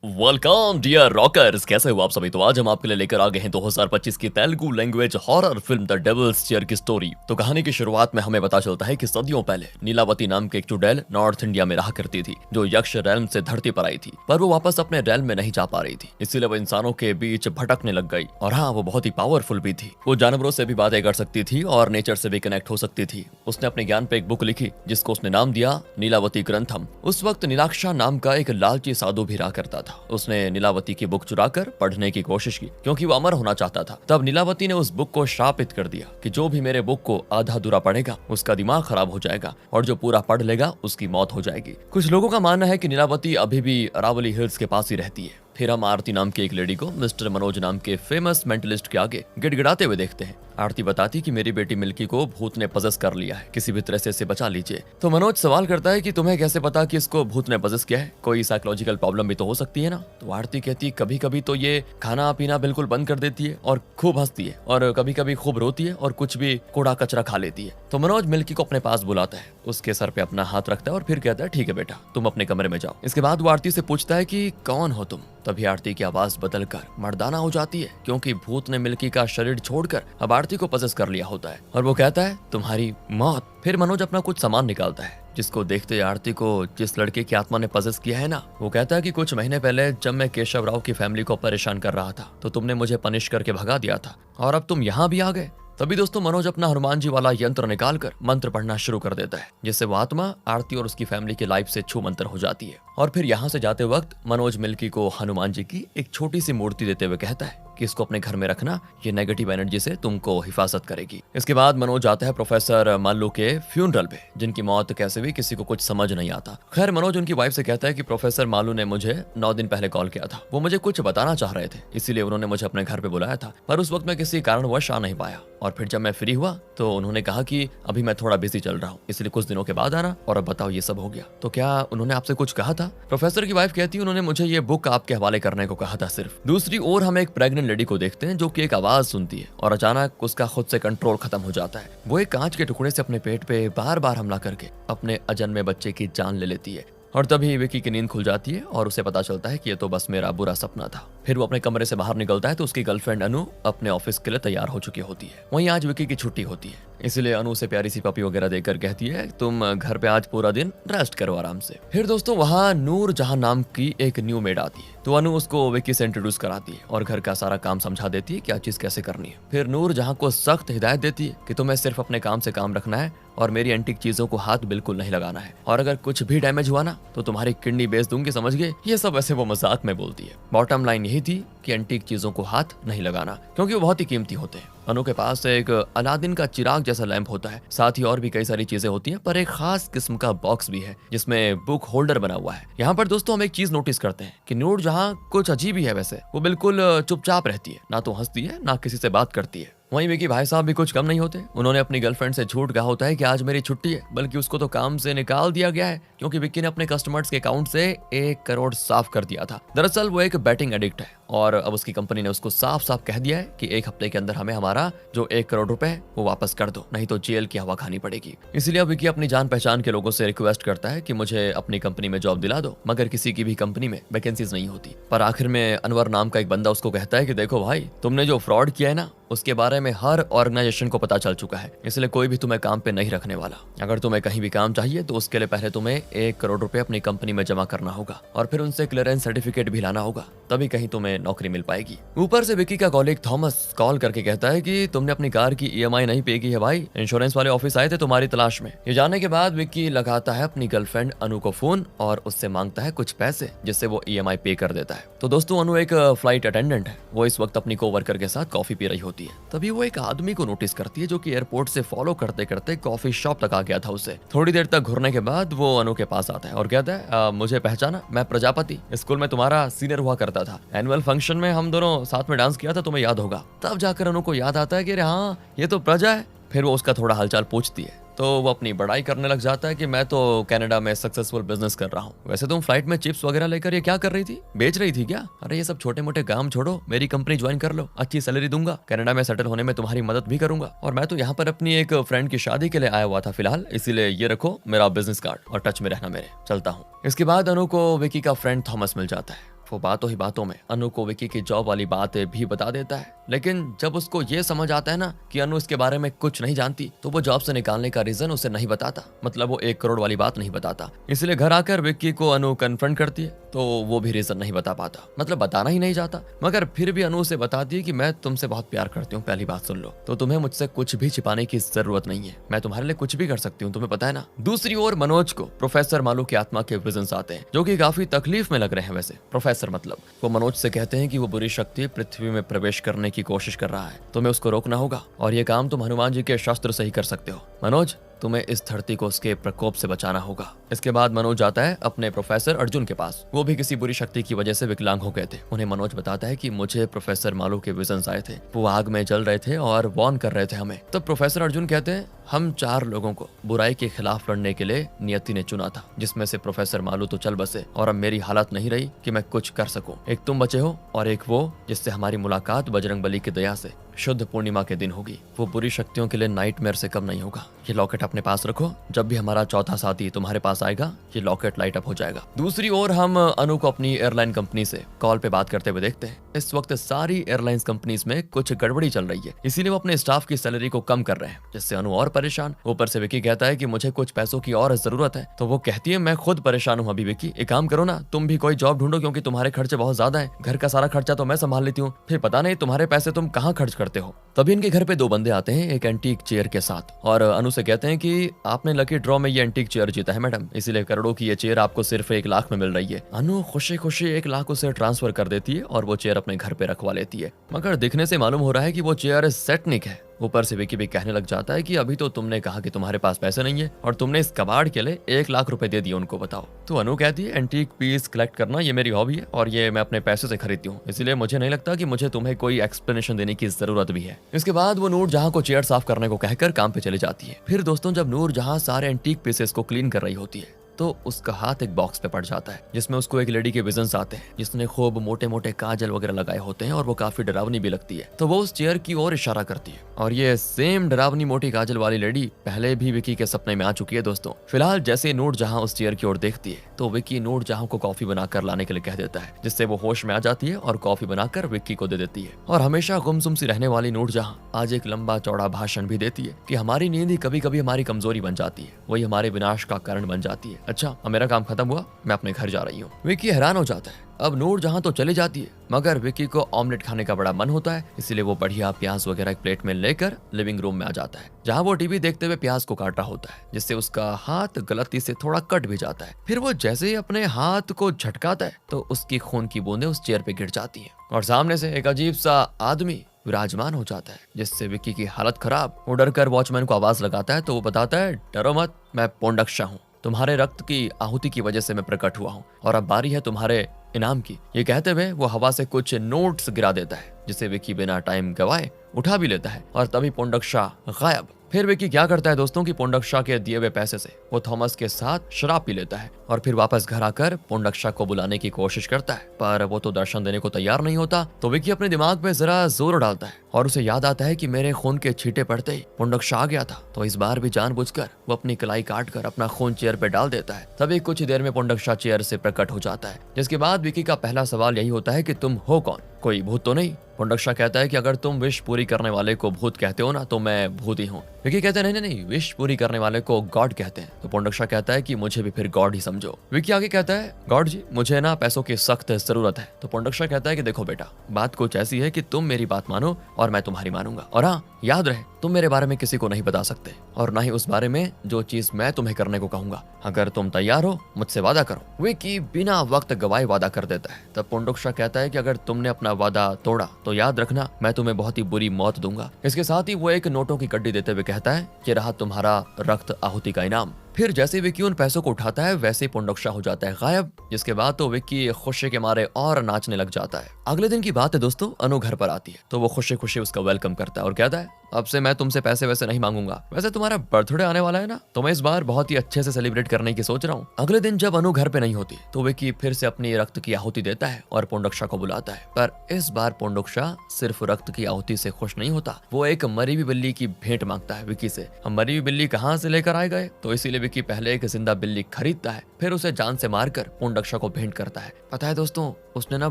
Welcome dear rockers, कैसे हो आप सभी। तो आज हम आपके लिए लेकर आ गए हैं 2025 की Telugu language horror film the devil's chair की स्टोरी। तो कहानी की शुरुआत में हमें पता चलता है कि सदियों पहले नीलावती नाम की एक चुड़ैल नॉर्थ इंडिया में रहा करती थी, जो यक्ष रेल्म से धरती पर आई थी, पर वो वापस अपने रेल्म में नहीं जा पा रही थी, इसीलिए वो इंसानों के बीच भटकने लग गई। और हाँ, वो बहुत ही पावरफुल भी थी। वो जानवरों से भी बातें कर सकती थी और नेचर से भी कनेक्ट हो सकती थी। उसने अपने ज्ञान पे एक बुक लिखी जिसको उसने नाम दिया नीलावती ग्रंथम। उस वक्त नीलाक्षा नाम का एक लालची साधु भी रहा करता था। उसने नीलावती की बुक चुराकर पढ़ने की कोशिश की क्योंकि वो अमर होना चाहता था। तब नीलावती ने उस बुक को श्रापित कर दिया कि जो भी मेरे बुक को आधा अधूरा पढ़ेगा उसका दिमाग खराब हो जाएगा और जो पूरा पढ़ लेगा उसकी मौत हो जाएगी। कुछ लोगों का मानना है कि नीलावती अभी भी अरावली हिल्स के पास ही रहती है। फिर हम आरती नाम की एक लेडी को मिस्टर मनोज नाम के फेमस मेंटलिस्ट के आगे गिड़गिड़ाते हुए देखते हैं। आरती बताती कि मेरी बेटी मिल्की को भूत ने पजेस कर लिया है, किसी भी तरह से इसे बचा लीजिए। तो मनोज सवाल करता है कि तुम्हें कैसे पता कि इसको भूत ने पजेस किया है, कोई साइकोलॉजिकल प्रॉब्लम भी तो हो सकती है ना। तो आरती कहती कभी कभी तो ये खाना पीना बिल्कुल बंद कर देती है और खूब हंसती है और कभी कभी खूब रोती है और कुछ भी कूड़ा कचरा खा लेती है। तो मनोज मिल्की को अपने पास बुलाता है, उसके सर पे अपना हाथ रखता है और फिर कहता है ठीक है बेटा, तुम अपने कमरे में जाओ। इसके बाद वो आरती से पूछता है कि कौन हो तुम। तभी आरती की आवाज बदलकर मर्दाना हो जाती है क्योंकि भूत ने मिल्की का शरीर छोड़कर अब आरती को पजेस कर लिया होता है और वो कहता है तुम्हारी मौत। फिर मनोज अपना कुछ सामान निकालता है जिसको देखते आरती को जिस लड़के की आत्मा ने पजेस किया है ना, वो कहता है कि कुछ महीने पहले जब मैं केशव राव की फैमिली को परेशान कर रहा था तो तुमने मुझे पनिश करके भगा दिया था और अब तुम यहाँ भी आ गए। तभी दोस्तों मनोज अपना हनुमान जी वाला यंत्र निकालकर मंत्र पढ़ना शुरू कर देता है जिससे वो आत्मा आरती और उसकी फैमिली की लाइफ से छू मंतर हो जाती है। और फिर यहाँ से जाते वक्त मनोज मिल्की को हनुमान जी की एक छोटी सी मूर्ति देते हुए कहता है कि इसको अपने घर में रखना, ये नेगेटिव एनर्जी से तुमको हिफाजत करेगी। इसके बाद मनोज जाता है प्रोफेसर माल्लू के फ्यूनरल पे, जिनकी मौत कैसे भी किसी को कुछ समझ नहीं आता। खैर मनोज उनकी वाइफ से कहता है कि प्रोफेसर माल्लू ने मुझे 9 दिन पहले कॉल किया था, वो मुझे कुछ बताना चाह रहे थे, इसीलिए उन्होंने मुझे अपने घर पे बुलाया था, पर उस वक्त मैं किसी कारणवश आ नहीं पाया। और फिर जब मैं फ्री हुआ तो उन्होंने कहा कि अभी मैं थोड़ा बिजी चल रहा हूँ, इसलिए कुछ दिनों के बाद आना। और अब बताओ ये सब हो गया तो क्या उन्होंने आपसे कुछ कहा था। प्रोफेसर की वाइफ कहती है उन्होंने मुझे ये बुक आपके हवाले करने को कहा था सिर्फ। दूसरी ओर हम एक प्रेग्नेंट लेडी को देखते हैं जो कि एक आवाज सुनती है और अचानक उसका खुद से कंट्रोल खत्म हो जाता है। वो एक कांच के टुकड़े से अपने पेट पे बार बार हमला करके अपने अजन्मे बच्चे की जान ले लेती है। और तभी विकी की नींद खुल जाती है और उसे पता चलता है कि ये तो बस मेरा बुरा सपना था। फिर वो अपने कमरे से बाहर निकलता है तो उसकी गर्लफ्रेंड अनु अपने ऑफिस के लिए तैयार हो चुकी होती है। वहीं आज विकी की छुट्टी होती है, इसलिए अनु से प्यारी सी पपी वगैरह देकर कहती है तुम घर पे आज पूरा दिन रेस्ट करो आराम से। फिर दोस्तों वहाँ नूर जहां नाम की एक न्यू मेड आती है, तो अनु उसको विकी से इंट्रोड्यूस कराती है और घर का सारा काम समझा देती है क्या चीज कैसे करनी है। फिर नूर जहां को सख्त हिदायत देती है कि तुम्हें सिर्फ अपने काम से काम रखना है और मेरी एंटीक चीजों को हाथ बिल्कुल नहीं लगाना है, और अगर कुछ भी डैमेज हुआ ना तो तुम्हारी किडनी बेच दूंगी, समझ गए। ये सब वैसे वो मजाक में बोलती है। बॉटम लाइन यही थी कि एंटीक चीजों को हाथ नहीं लगाना क्योंकि वो बहुत ही कीमती होते हैं। अनु के पास एक अलादीन का चिराग जैसा लैंप होता है, साथ ही और भी कई सारी चीजें होती हैं, पर एक खास किस्म का बॉक्स भी है जिसमें बुक होल्डर बना हुआ है। यहाँ पर दोस्तों हम एक चीज नोटिस करते हैं कि नूर जहाँ कुछ अजीब ही है, वैसे वो बिल्कुल चुपचाप रहती है, ना तो हंसती है ना किसी से बात करती है। वहीं विकी भाई साहब भी कुछ कम नहीं होते। उन्होंने अपनी गर्लफ्रेंड से झूठ कहा होता है कि आज मेरी छुट्टी है, बल्कि उसको तो काम से निकाल दिया गया है क्योंकि विक्की ने अपने कस्टमर्स के अकाउंट से 1 करोड़ साफ कर दिया था। दरअसल वो एक बैटिंग एडिक्ट है और अब उसकी कंपनी ने उसको साफ साफ कह दिया है कि 1 हफ्ते के अंदर हमें हमारा जो 1 करोड़ रुपए है वो वापस कर दो, नहीं तो जेल की हवा खानी पड़ेगी। इसीलिए अब विक्की अपनी जान पहचान के लोगों से रिक्वेस्ट करता है कि मुझे अपनी कंपनी में जॉब दिला दो, मगर किसी की भी कंपनी में वैकेंसीज नहीं होती। पर आखिर में अनवर नाम का एक बंदा उसको कहता है कि देखो भाई, तुमने जो फ्रॉड किया है ना उसके बारे में हर ऑर्गेनाइजेशन को पता चल चुका है, इसलिए कोई भी तुम्हें काम पे नहीं रखने वाला। अगर तुम्हें कहीं भी काम चाहिए तो उसके लिए पहले तुम्हें 1 करोड़ रुपए अपनी कंपनी में जमा करना होगा और फिर उनसे क्लियरेंस सर्टिफिकेट भी लाना होगा, तभी कहीं तुम्हें नौकरी मिल पाएगी। ऊपर से विकी का कॉलीग थॉमस कॉल करके कहता है कि तुमने अपनी कार की EMI नहीं पे की है भाई, इंश्योरेंस वाले ऑफिस आए थे तुम्हारी तलाश में। ये जानने के बाद विकी लगाता है अपनी गर्लफ्रेंड अनु को फोन और उससे मांगता है कुछ पैसे जिससे वो EMI पे कर देता है। तो दोस्तों अनु एक फ्लाइट अटेंडेंट है, वो इस वक्त अपनी कोवर्कर के साथ कॉफी पी रही होती है। तभी वो एक आदमी को नोटिस करती है जो कि एयरपोर्ट से फॉलो करते करते कॉफी शॉप तक आ गया था उसे। थोड़ी देर तक घूरने के बाद वो अनु के पास आता है और कहता है मुझे पहचाना, मैं प्रजापति, स्कूल में तुम्हारा सीनियर हुआ करता था, एनुअल फंक्शन में हम दोनों साथ में डांस किया था, तुम्हें याद होगा। तब जाकर अनु को याद आता है कि अरे हाँ ये तो प्रजा है। फिर वो उसका थोड़ा हालचाल पूछती है तो वो अपनी बड़ाई करने लग जाता है कि मैं तो कनाडा में सक्सेसफुल बिजनेस कर रहा हूँ। वैसे तुम फ्लाइट में चिप्स वगैरह लेकर ये क्या कर रही थी, बेच रही थी क्या? अरे ये सब छोटे मोटे काम छोड़ो, मेरी कंपनी ज्वाइन कर लो, अच्छी सैलरी दूंगा, कनाडा में सेटल होने में तुम्हारी मदद भी करूंगा। और मैं तो यहाँ पर अपनी एक फ्रेंड की शादी के लिए आया हुआ था फिलहाल, इसीलिए ये रखो मेरा बिजनेस कार्ड और टच में रहना मेरे, चलता हूँ। इसके बाद अनु को विकी का फ्रेंड थॉमस मिल जाता है। वो बातों ही बातों में अनु को विकी की जॉब वाली बात भी बता देता है। लेकिन जब उसको ये समझ आता है ना कि अनु इसके बारे में कुछ नहीं जानती, तो वो जॉब से निकालने का रीजन उसे नहीं बताता, मतलब वो 1 करोड़ वाली बात नहीं बताता। इसलिए घर आकर विक्की को अनु कन्फ्रंट करती है, तो वो भी रीजन नहीं बता पाता, मतलब बताना ही नहीं चाहता। मगर फिर भी अनु उसे बताती है कि मैं तुमसे बहुत प्यार करती हूँ, पहली बात सुन लो, तो तुम्हें मुझसे कुछ भी छिपाने की जरूरत नहीं है, मैं तुम्हारे लिए कुछ भी कर सकती हूँ, तुम्हें पता है ना। दूसरी ओर मनोज को प्रोफेसर मालू की आत्मा के विजन्स आते हैं, जो कि काफी तकलीफ में लग रहे हैं। वैसे प्रोफेसर मतलब वो मनोज से कहते हैं कि वो बुरी शक्ति पृथ्वी में प्रवेश करने की कोशिश कर रहा है, तुम्हें उसको रोकना होगा, और ये काम तुम हनुमान जी के शस्त्र से ही कर सकते हो। मनोज, तुम्हें इस धरती को उसके प्रकोप से बचाना होगा। इसके बाद मनोज जाता है अपने प्रोफेसर अर्जुन के पास। वो भी किसी बुरी शक्ति की वजह से विकलांग हो गए थे। उन्हें मनोज बताता है कि मुझे प्रोफेसर मालू के विजन्स आए थे, वो आग में जल रहे थे और वॉर्न कर रहे थे हमें। तब प्रोफेसर अर्जुन कहते हैं, हम 4 लोगों को बुराई के खिलाफ लड़ने के लिए नियति ने चुना था, जिसमें से प्रोफेसर मालू तो चल बसे, और अब मेरी हालत नहीं रही कि मैं कुछ कर सकूं। एक तुम बचे हो और एक वो जिससे हमारी मुलाकात बजरंगबली की दया से शुद्ध पूर्णिमा के दिन होगी। वो बुरी शक्तियों के लिए नाइटमेयर से कम नहीं होगा। ये लॉकेट अपने पास रखो, जब भी हमारा चौथा साथी तुम्हारे पास आएगा ये लॉकेट लाइट अप हो जाएगा। दूसरी ओर हम अनु को अपनी एयरलाइन कंपनी से कॉल पे बात करते हुए देखते हैं। इस वक्त सारी एयरलाइंस कंपनीज में कुछ गड़बड़ी चल रही है, इसीलिए वो अपने स्टाफ की सैलरी को कम कर रहे हैं, जिससे अनु और परेशान। ऊपर से विकी कहता है कि मुझे कुछ पैसों की और जरूरत है, तो वो कहती है मैं खुद परेशान हूँ अभी विकी, एक काम करो ना, तुम भी कोई जॉब ढूंढो, क्योंकि तुम्हारे खर्चे बहुत ज्यादा है, घर का सारा खर्चा तो मैं संभाल लेती हूँ, फिर पता नहीं तुम्हारे पैसे तुम कहाँ खर्च करते हो। तभी इनके घर पे 2 बंदे आते हैं एक एंटीक चेयर के साथ, और अनु से कहते हैं कि आपने लकी ड्रॉ में ये एंटीक चेयर जीता है मैडम, इसीलिए करोड़ों की ये चेयर आपको सिर्फ 1 लाख में मिल रही है। अनु खुशी खुशी 1 लाख उसे ट्रांसफर कर देती है और वो चेयर अपने घर पे रखवा लेती है। मगर दिखने से मालूम हो रहा है कि वो चेयर सेटनिक है। ऊपर से विकी भी कहने लग जाता है कि अभी तो तुमने कहा कि तुम्हारे पास पैसे नहीं है और तुमने इस कबाड़ के लिए 1 लाख रुपए दे दिए, उनको बताओ। तो अनु कहती है एंटीक पीस कलेक्ट करना ये मेरी हॉबी है और ये मैं अपने पैसे से खरीदती हूँ, इसलिए मुझे नहीं लगता कि मुझे तुम्हें कोई एक्सप्लेनेशन देने की जरूरत भी है। इसके बाद वो नूर जहां को चेयर साफ करने को कहकर काम पे चली जाती है। फिर दोस्तों जब नूर जहां सारे एंटीक पीसेस को क्लीन कर रही होती है, तो उसका हाथ एक बॉक्स पे पड़ जाता है, जिसमें उसको एक लेडी के विजन्स आते हैं, जिसने खूब मोटे मोटे काजल वगैरह लगाए होते हैं और वो काफी डरावनी भी लगती है। तो वो उस चेयर की ओर इशारा करती है, और ये सेम डरावनी मोटी काजल वाली लेडी पहले भी विकी के सपने में आ चुकी है दोस्तों। फिलहाल जैसे नूर जहां उस चेयर की ओर देखती है, तो विकी नूर जहां को कॉफी बनाकर लाने के लिए कह देता है, जिससे वो होश में आ जाती है और कॉफी बनाकर विक्की को दे देती है। और हमेशा गुमसुम सी रहने वाली नूर जहां आज एक लंबा चौड़ा भाषण भी देती है कि हमारी नींद ही कभी कभी हमारी कमजोरी बन जाती है, वही हमारे विनाश का कारण बन जाती है। अच्छा, अब मेरा काम खत्म हुआ, मैं अपने घर जा रही हूँ। विकी हैरान हो जाता है। अब नूर जहां तो चली जाती है, मगर विकी को ऑमलेट खाने का बड़ा मन होता है, इसीलिए वो बढ़िया प्याज वगैरह एक प्लेट में लेकर लिविंग रूम में आ जाता है, जहां वो टीवी देखते हुए प्याज को काट रहा होता है, जिससे उसका हाथ गलती से थोड़ा कट भी जाता है। फिर वो जैसे ही अपने हाथ को झटकाता है, तो उसकी खून की बूंदें उस चेयर पे गिर जाती हैं और सामने से एक अजीब सा आदमी विराजमान हो जाता है, जिससे विकी की हालत खराब। वो डर कर वॉचमैन को आवाज लगाता है, तो वो बताता है डरो मत, मैं पोंडक्षा हूँ, तुम्हारे रक्त की आहुति की वजह से मैं प्रकट हुआ हूँ और अब बारी है तुम्हारे इनाम की। ये कहते हुए वो हवा से कुछ नोट्स गिरा देता है, जिसे विकी बिना टाइम गवाए उठा भी लेता है, और तभी पोंडक्षा गायब। फिर विकी क्या करता है दोस्तों कि पोंडक्षा के दिए हुए पैसे से वो थॉमस के साथ शराब पी लेता है और फिर वापस घर आकर पोंडक्षा को बुलाने की कोशिश करता है, पर वो तो दर्शन देने को तैयार नहीं होता। तो विकी अपने दिमाग पे जरा जोर डालता है और उसे याद आता है कि मेरे खून के छींटे पड़ते ही पोंडक्षा आ गया था, तो इस बार भी जानबूझकर वो अपनी कलाई काट कर अपना खून चेयर पे डाल देता है। तभी कुछ ही देर में पोंडक्षा चेयर से प्रकट हो जाता है, जिसके बाद विकी का पहला सवाल यही होता है कि तुम हो कौन, कोई भूत तो नहीं। पोंडक्षा कहता है कि अगर तुम विश पूरी करने वाले को भूत कहते हो ना, तो मैं भूत ही हूँ। विकी कहते हैं नहीं नहीं, विश पूरी करने वाले को गॉड कहते हैं। तो पोंडक्षा कहता है कि मुझे भी फिर गॉड ही समझो। विकी आगे कहता है गॉड जी, मुझे ना पैसों की सख्त जरूरत है। तो पोंडक्षा कहता है कि देखो बेटा, बात कुछ ऐसी है कि तुम मेरी बात मानो और मैं तुम्हारी मानूंगा, और हाँ याद रहे तुम मेरे बारे में किसी को नहीं बता सकते, और ना ही उस बारे में जो चीज मैं तुम्हें करने को कहूंगा। अगर तुम तैयार हो मुझसे वादा करो। विकी बिना वक्त गवाए वादा कर देता है। तब पोंडक्षा कहता है कि अगर तुमने अपना वादा तोड़ा तो याद रखना मैं तुम्हें बहुत ही बुरी मौत दूंगा। इसके साथ ही वो एक नोटों की कड्डी देते हुए कहता है कि रहा तुम्हारा रक्त आहुति का इनाम। फिर जैसे विकी उन पैसों को उठाता है, वैसे पोंडक्षा हो जाता है गायब, जिसके बाद तो विकी खुशी के मारे और नाचने लग जाता है। अगले दिन की बात है दोस्तों, अनु घर पर आती है, तो वो खुशी खुशी उसका वेलकम करता है और कहता है अब से मैं तुमसे पैसे वैसे नहीं मांगूंगा। वैसे तुम्हारा बर्थडे आने वाला है ना, तो मैं इस बार बहुत ही अच्छे से सेलिब्रेट करने की सोच रहा हूँ। अगले दिन जब अनु घर पे नहीं होती तो विकी फिर से अपनी रक्त की आहुति देता है और पोंडोक्षा को बुलाता है। पर इस बार पोंडोक्षा सिर्फ रक्त की आहुति से खुश नहीं होता, वो एक मरी हुई बिल्ली की भेंट मांगता है विकी से। हम मरी हुई बिल्ली कहाँ से लेकर आए गए, तो इसीलिए विकी पहले एक जिंदा बिल्ली खरीदता है, फिर उसे जान से मारकर पोंडोक्षा को भेंट करता है। पता है दोस्तों, उसने ना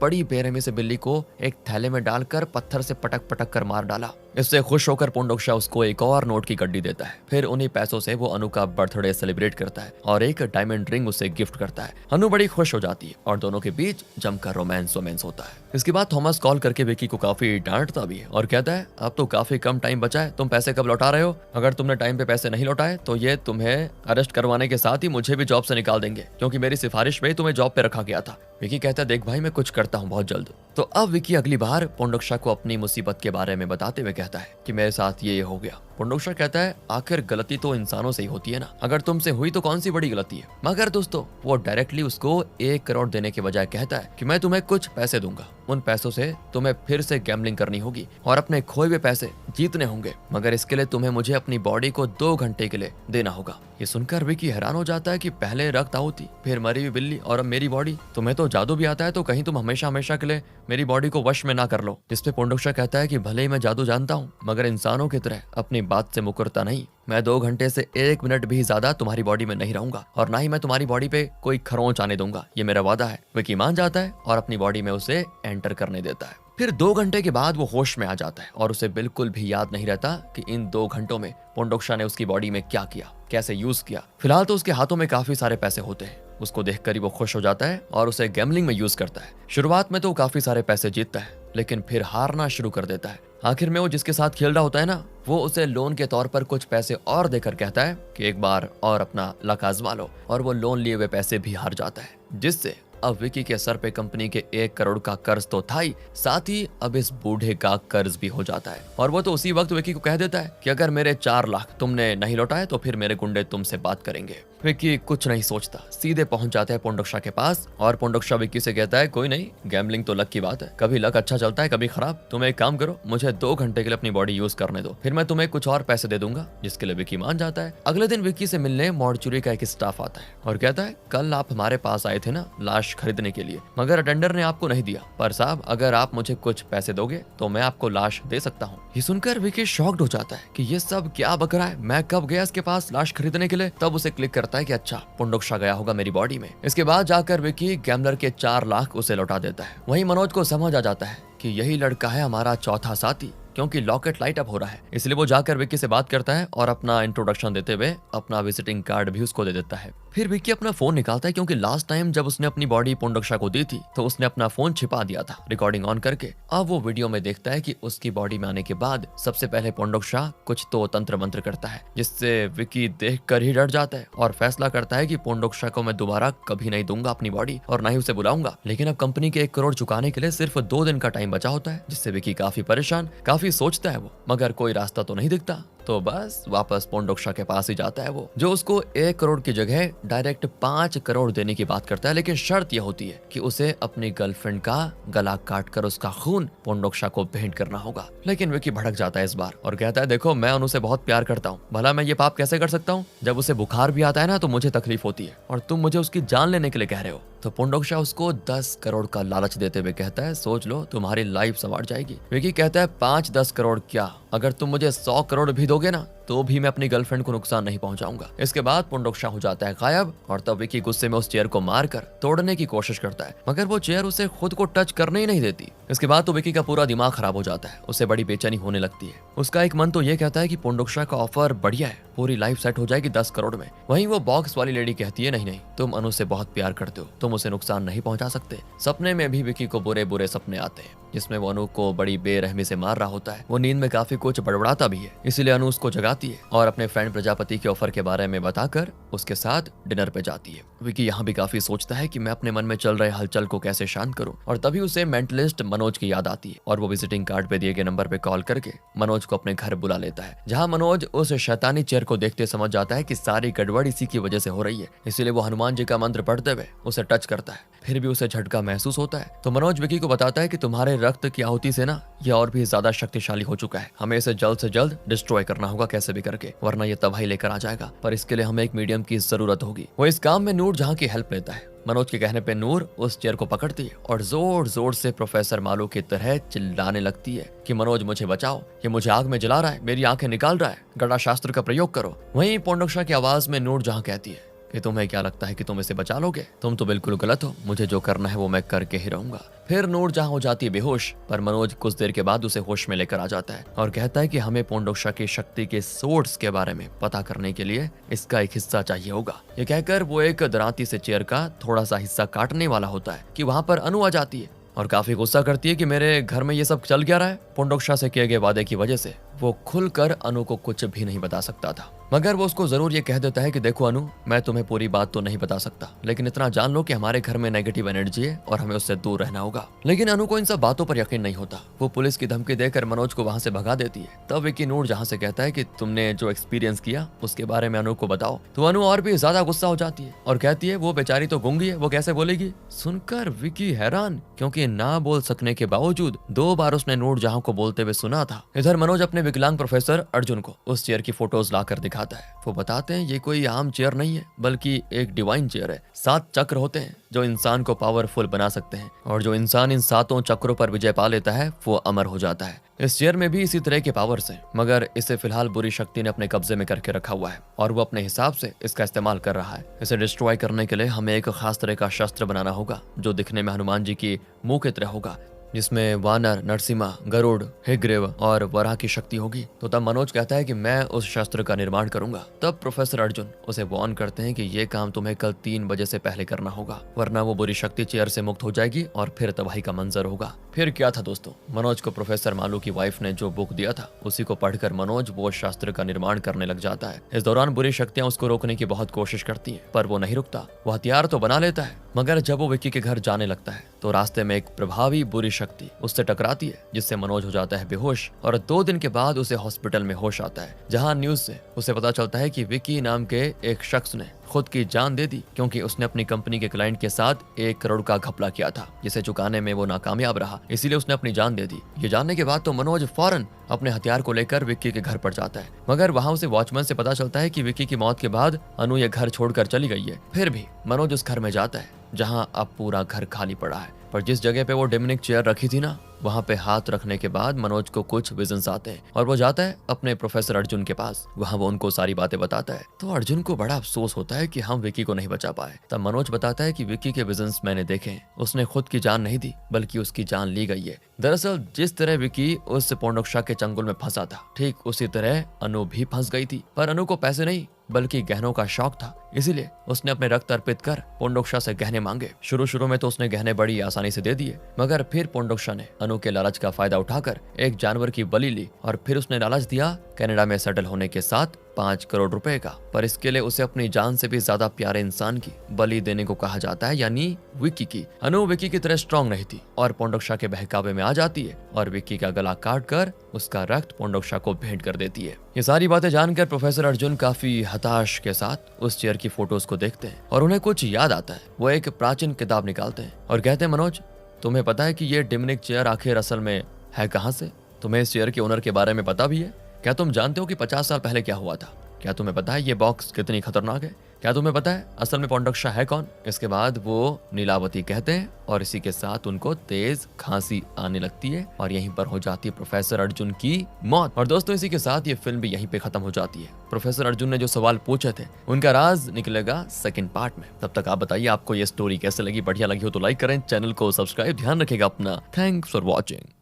बड़ी बेरहमी से बिल्ली को एक थैले में डालकर पत्थर से पटक पटक कर मार डाला। इससे खुश होकर पोंडोक्षा उसको एक और नोट की गड्डी देता है। फिर उन्हीं पैसों से वो अनु का बर्थडे सेलिब्रेट करता है और एक डायमंड रिंग उसे गिफ्ट करता है। अनु बड़ी खुश हो जाती है और दोनों के बीच जमकर रोमांस होता है। इसके बाद थॉमस कॉल करके विकी को काफी डांटता भी है और कहता है, अब तो काफी कम टाइम बचा है, तुम पैसे कब लौटा रहे हो? अगर तुमने टाइम पे पैसे नहीं लौटाए तो ये तुम्हें अरेस्ट करवाने के साथ ही मुझे भी जॉब से निकाल देंगे, क्योंकि मेरी सिफारिश पे तुम्हें जॉब पे रखा गया था। विकी कहता है, देख भाई, मैं कुछ करता हूँ बहुत जल्द। तो अब विकी अगली बार पोंडोक्षा को अपनी मुसीबत के बारे में बताते हुए कहता है कि मेरे साथ ये हो गया। पोंडोक्षा कहता है, आखिर गलती तो इंसानों से ही होती है ना, अगर तुमसे हुई तो कौन सी बड़ी गलती है। मगर दोस्तों, वो डायरेक्टली उसको 1 करोड़ देने के बजाय कहता है कि मैं तुम्हें कुछ पैसे दूंगा, उन पैसों से तुम्हें फिर से गैम्बलिंग करनी होगी और अपने खोए हुए पैसे जीतने होंगे, मगर इसके लिए तुम्हें मुझे अपनी बॉडी को 2 घंटे के लिए देना होगा। ये सुनकर विकी हैरान हो जाता है कि पहले रक्त आहुति, फिर मरी हुई बिल्ली और अब मेरी बॉडी। तुम्हें तो जादू भी आता है, तो कहीं तुम हमेशा हमेशा के लिए मेरी बॉडी को वश में ना कर लो। जिसपे पोंडोक्षा कहता है कि भले ही मैं जादू जानता हूँ, मगर इंसानों की तरह अपनी बात से मुकरता नहीं। मैं 2 घंटे से 1 मिनट भी ज्यादा तुम्हारी बॉडी में नहीं रहूंगा और ना ही मैं तुम्हारी बॉडी पे कोई खरोंच आने दूंगा, ये मेरा वादा है। विकी मान जाता है और अपनी बॉडी में उसे एंटर करने देता है। फिर 2 घंटे के बाद वो होश में आ जाता है और उसे बिल्कुल भी याद नहीं रहता कि इन 2 घंटों में पोंडोक्षा ने उसकी बॉडी में क्या किया, कैसे यूज किया। फिलहाल तो उसके हाथों में काफी सारे पैसे होते हैं, उसको देखकर ही वो खुश हो जाता है और उसे गैम्बलिंग में यूज करता है। शुरुआत में तो काफी सारे पैसे जीतता है, लेकिन फिर हारना शुरू कर देता है। आखिर में वो जिसके साथ खेल रहा होता है ना, वो उसे लोन के तौर पर कुछ पैसे और देकर कहता है कि एक बार और अपना लक आजमा लो, और वो लोन लिए हुए पैसे भी हार जाता है, जिससे अब विकी के सर पे कंपनी के 1 करोड़ का कर्ज तो था ही, साथ ही अब इस बूढ़े का कर्ज भी हो जाता है। और वो तो उसी वक्त विकी को कह देता है कि अगर मेरे 4 लाख तुमने नहीं लौटाए तो फिर मेरे गुंडे तुमसे बात करेंगे। विकी कुछ नहीं सोचता, सीधे पहुंच जाता है पोंडोक्षा के पास और पोंडोक्षा विकी से कहता है, कोई नहीं, गैम्बलिंग तो लक की बात है, कभी लक अच्छा चलता है कभी खराब। तुम एक काम करो, मुझे 2 घंटे के लिए अपनी बॉडी यूज करने दो, फिर मैं तुम्हें कुछ और पैसे दे दूंगा। जिसके लिए विकी मान जाता है। अगले दिन विकी से मिलने मॉर्चुरी का एक स्टाफ आता है और कहता है, कल आप हमारे पास आए थे ना लाश खरीदने के लिए, मगर अटेंडर ने आपको नहीं दिया, पर साहब अगर आप मुझे कुछ पैसे दोगे तो मैं आपको लाश दे सकता हूँ। ये सुनकर विकी शॉक्ड हो जाता है कि ये सब क्या बक रहा है, मैं कब गया इसके पास लाश खरीदने के लिए। तब उसे क्लिक करता है कि अच्छा, पोंडोक्षा गया होगा मेरी बॉडी में। इसके बाद जाकर विकी गैम्बलर के 4 लाख उसे लौटा देता है। वहीं मनोज को समझ आ जाता है कि यही लड़का है हमारा चौथा साथी, क्योंकि लॉकेट लाइट अप हो रहा है। इसलिए वो जाकर विक्की से बात करता है और अपना इंट्रोडक्शन देते हुए अपना विजिटिंग कार्ड भी उसको दे देता है। फिर विक्की अपना फोन निकालता है, क्योंकि लास्ट टाइम जब उसने अपनी बॉडी पोंडोक्षा को दी थी तो उसने अपना फोन छिपा दिया था रिकॉर्डिंग ऑन करके। अब वो वीडियो में देखता है कि उसकी बॉडी में आने के बाद सबसे पहले पोंडोक्षा कुछ तो तंत्र मंत्र करता है, जिससे विक्की देखकर ही डर जाता है और फैसला करता है कि पोंडोक्षा को मैं दोबारा कभी नहीं दूंगा अपनी बॉडी और ना ही उसे बुलाऊंगा। लेकिन अब कंपनी के 1 करोड़ चुकाने के लिए सिर्फ 2 दिन का टाइम बचा होता है, जिससे विक्की काफी परेशान, काफी सोचता है वो, मगर कोई रास्ता तो नहीं दिखता। तो बस वापस पोंडोक्षा के पास ही जाता है वो, जो उसको 1 करोड़ की जगह डायरेक्ट 5 करोड़ देने की बात करता है। लेकिन शर्त यह होती है कि उसे अपनी गर्लफ्रेंड का गला काटकर उसका खून पोंडोक्षा को भेंट करना होगा। लेकिन विक्की भड़क जाता है इस बार और कहता है, देखो मैं अनु से बहुत प्यार करता हूँ, भला मैं ये पाप कैसे कर सकता हूँ? जब उसे बुखार भी आता है ना तो मुझे तकलीफ होती है, और तुम मुझे उसकी जान लेने के लिए कह रहे हो। तो पोंडोक्षा उसको 10 करोड़ का लालच देते हुए कहता है, सोच लो तुम्हारी लाइफ संवार जाएगी। विक्की कहता है, 5-10 करोड़ क्या, अगर तुम मुझे 100 करोड़ भी दोगे ना तो भी मैं अपनी गर्लफ्रेंड को नुकसान नहीं पहुंचाऊंगा। इसके बाद पोंडोक्षा हो जाता है गायब, और तब विक्की गुस्से में उस चेयर को मारकर तोड़ने की कोशिश करता है, मगर वो चेयर उसे खुद को टच करने ही नहीं देती। इसके बाद तो विक्की का पूरा दिमाग खराब हो जाता है, उसे बड़ी बेचैनी होने लगती है। उसका एक मन तो ये कहता है कि पोंडोक्षा का ऑफर बढ़िया है, पूरी लाइफ सेट हो जाएगी 10 करोड़ में। वहीं वो बॉक्स वाली लेडी कहती है, नहीं नहीं, तुम अनु से बहुत प्यार करते हो, तुम उसे नुकसान नहीं पहुंचा सकते। सपने में भी विक्की को बुरे बुरे सपने आते हैं, जिसमें वो अनु को बड़ी बेरहमी से मार रहा होता है। वो नींद में काफी कुछ बड़बड़ाता भी है, इसीलिए अनु उसको जगाती है और अपने फ्रेंड प्रजापति के ऑफर के बारे में बताकर उसके साथ डिनर पे जाती है। विक्की यहाँ भी काफी सोचता है कि मैं अपने मन में चल रहे हलचल को कैसे शांत करूं, और तभी उसे मेंटलिस्ट मनोज मनोज की याद आती है और वो विजिटिंग कार्ड पे दिए गए नंबर पे कॉल करके मनोज को अपने घर बुला लेता है, जहाँ मनोज उस शैतानी चेयर को देखते समझ जाता है कि सारी गड़बड़ इसी की वजह से हो रही है। इसीलिए वो हनुमान जी का मंत्र पढ़ते हुए उसे टच करता है। फिर भी उसे झटका महसूस होता है तो मनोज विकी को बताता है कि तुम्हारे रक्त की आहुति से ना ये और भी ज्यादा शक्तिशाली हो चुका है, हमें इसे जल्द से जल्द डिस्ट्रॉय करना होगा कैसे भी करके, वरना ये तबाही लेकर आ जाएगा। पर इसके लिए हमें एक मीडियम की जरूरत होगी। वो इस काम में नूर जहां की हेल्प लेता है। मनोज के कहने पे नूर उस चेयर को पकड़ती है और जोर जोर से प्रोफेसर मालू की तरह चिल्लाने लगती है कि मनोज मुझे बचाओ, ये मुझे आग में जला रहा है, मेरी आंखें निकाल रहा है, गड़ा शास्त्र का प्रयोग करो। वहीं पोंडोक्षा की आवाज में नूर जहां कहती है कि तुम्हें क्या लगता है कि तुम इसे बचा लोगे, तुम तो बिल्कुल गलत हो, मुझे जो करना है वो मैं करके ही रहूंगा। फिर नूर जहां हो जाती है बेहोश, पर मनोज कुछ देर के बाद उसे होश में लेकर आ जाता है और कहता है कि हमें पोंडोक्षा की शक्ति के सोर्स के बारे में पता करने के लिए इसका एक हिस्सा चाहिए होगा। ये कहकर वो एक दराती से चेयर का थोड़ा सा हिस्सा काटने वाला होता है कि वहां पर अनु आ जाती है और काफी गुस्सा करती है कि मेरे घर में ये सब चल क्या रहा है। पोंडोक्षा से किए गए वादे की वजह से वो खुलकर अनु को कुछ भी नहीं बता सकता था, मगर वो उसको जरूर ये कह देता है कि देखो अनु, मैं तुम्हें पूरी बात तो नहीं बता सकता, लेकिन इतना जान लो कि हमारे घर में नेगेटिव एनर्जी है और हमें उससे दूर रहना होगा। लेकिन अनु को इन सब बातों पर यकीन नहीं होता। वो पुलिस की धमकी देकर मनोज को वहां से भगा देती है। तब विकी नूर जहां से कहता है कि तुमने जो एक्सपीरियंस किया उसके बारे में अनु को बताओ, तो अनु और भी ज्यादा गुस्सा हो जाती है और कहती है वो बेचारी तो गूंगी है, वो कैसे बोलेगी। सुनकर विकी हैरान, क्योंकि ना बोल सकने के बावजूद 2 बार उसने नूर जहां को बोलते हुए सुना था। इधर मनोज अपने विकलांग प्रोफेसर अर्जुन को उस चेयर की फोटोज लाकर दिखाता है। वो बताते हैं ये कोई आम चेयर नहीं है, बल्कि एक डिवाइन चेयर है। 7 चक्र होते हैं जो इंसान को पावरफुल बना सकते हैं, और जो इंसान इन 7 चक्रों पर विजय पा लेता है वो अमर हो जाता है। इस चेयर में भी इसी तरह के पावर्स हैं, मगर इसे फिलहाल बुरी शक्ति ने अपने कब्जे में करके रखा हुआ है और वो अपने हिसाब से इसका इस्तेमाल कर रहा है। इसे डिस्ट्रॉय करने के लिए हमें एक खास तरह का शस्त्र बनाना होगा जो दिखने में हनुमान जी की मुंह की तरह होगा, जिसमें वानर, नरसिम्हा, गरुड़, हिग्रीव और वराह की शक्ति होगी। तो तब मनोज कहता है कि मैं उस शस्त्र का निर्माण करूंगा। तब प्रोफेसर अर्जुन उसे वार्न करते हैं कि ये काम तुम्हें कल 3 बजे से पहले करना होगा, वरना वो बुरी शक्ति चेयर से मुक्त हो जाएगी और फिर तबाही का मंजर होगा। फिर क्या था दोस्तों, मनोज को प्रोफेसर मालू की वाइफ ने जो बुक दिया था उसी को पढ़कर मनोज वो शस्त्र का निर्माण करने लग जाता है। इस दौरान बुरी शक्तियां उसको रोकने की बहुत कोशिश करती हैं, पर वो नहीं रुकता। वो हथियार तो बना लेता है, मगर जब वो विक्की के घर जाने लगता है तो रास्ते में एक प्रभावी बुरी शक्ति उससे टकराती है, जिससे मनोज हो जाता है बेहोश और 2 दिन के बाद उसे हॉस्पिटल में होश आता है, जहां न्यूज से उसे पता चलता है कि विक्की नाम के एक शख्स ने खुद की जान दे दी, क्योंकि उसने अपनी कंपनी के क्लाइंट के साथ 1 करोड़ का घपला किया था, जिसे चुकाने में वो नाकामयाब रहा, इसीलिए उसने अपनी जान दे दी। ये जानने के बाद तो मनोज फौरन अपने हथियार को लेकर विक्की के घर पर जाता है, मगर वहां उसे वॉचमैन से पता चलता है कि विक्की की मौत के बाद अनु ये घर छोड़कर चली गई है। फिर भी मनोज उस घर में जाता है जहां अब पूरा घर खाली पड़ा है, पर जिस जगह पे वो डिमनिक चेयर रखी थी ना, वहां पे हाथ रखने के बाद मनोज को कुछ विजन्स आते हैं और वो जाता है अपने प्रोफेसर अर्जुन के पास। वहां वो उनको सारी बातें बताता है तो अर्जुन को बड़ा अफसोस होता है कि हम विक्की को नहीं बचा पाए। तब मनोज बताता है कि विक्की के विजन्स मैंने देखे, उसने खुद की जान नहीं दी बल्कि उसकी जान ली गई है। दरअसल जिस तरह विक्की उस पोंडोक्षा के चंगुल में फंसा था, ठीक उसी तरह अनु भी फंस गई थी, पर अनु को पैसे नहीं बल्कि गहनों का शौक था, इसीलिए उसने अपने रक्त अर्पित कर पोंडोक्षा से गहने मांगे। शुरू में तो उसने गहने बड़ी आसानी से दे दिए, मगर फिर पोंडोक्षा ने अनु के लालच का फायदा उठाकर एक जानवर की बलि ली और फिर उसने लालच दिया कनाडा में सेटल होने के साथ 5 करोड़ रुपए का। पर इसके लिए उसे अपनी जान से भी ज्यादा प्यारे इंसान की बलि देने को कहा जाता है, यानी विक्की की। अनु विक्की की तरह स्ट्रांग नहीं थी और पोंडोक्षा के बहकावे में आ जाती है और विक्की का गला काट कर उसका रक्त पोंडोक्षा को भेंट कर देती है। ये सारी बातें जानकर प्रोफेसर अर्जुन काफी हताश के साथ उस चेयर की फोटोज को देखते हैं और उन्हें कुछ याद आता है। वो एक प्राचीन किताब निकालते हैं और कहते हैं मनोज, तुम्हें पता है कि ये डिमनिक चेयर आखिर असल में है कहाँ से? तुम्हें इस चेयर के ओनर के बारे में पता भी है? क्या तुम जानते हो कि 50 साल पहले क्या हुआ था? क्या तुम्हें पता है ये बॉक्स कितनी खतरनाक है? क्या तुम्हें पता है असल में पोंडोक्षा है कौन? इसके बाद वो नीलावती कहते हैं और इसी के साथ उनको तेज खांसी आने लगती है और यहीं पर हो जाती है प्रोफेसर अर्जुन की मौत। और दोस्तों इसी के साथ ये फिल्म भी यहीं पे खत्म हो जाती है। प्रोफेसर अर्जुन ने जो सवाल पूछे थे उनका राज निकलेगा सेकंड पार्ट में। तब तक आप बताइए आपको ये स्टोरी कैसे लगी? बढ़िया लगी हो तो लाइक करें, चैनल को सब्सक्राइब, ध्यान रखेगा अपना। Thanks for watching.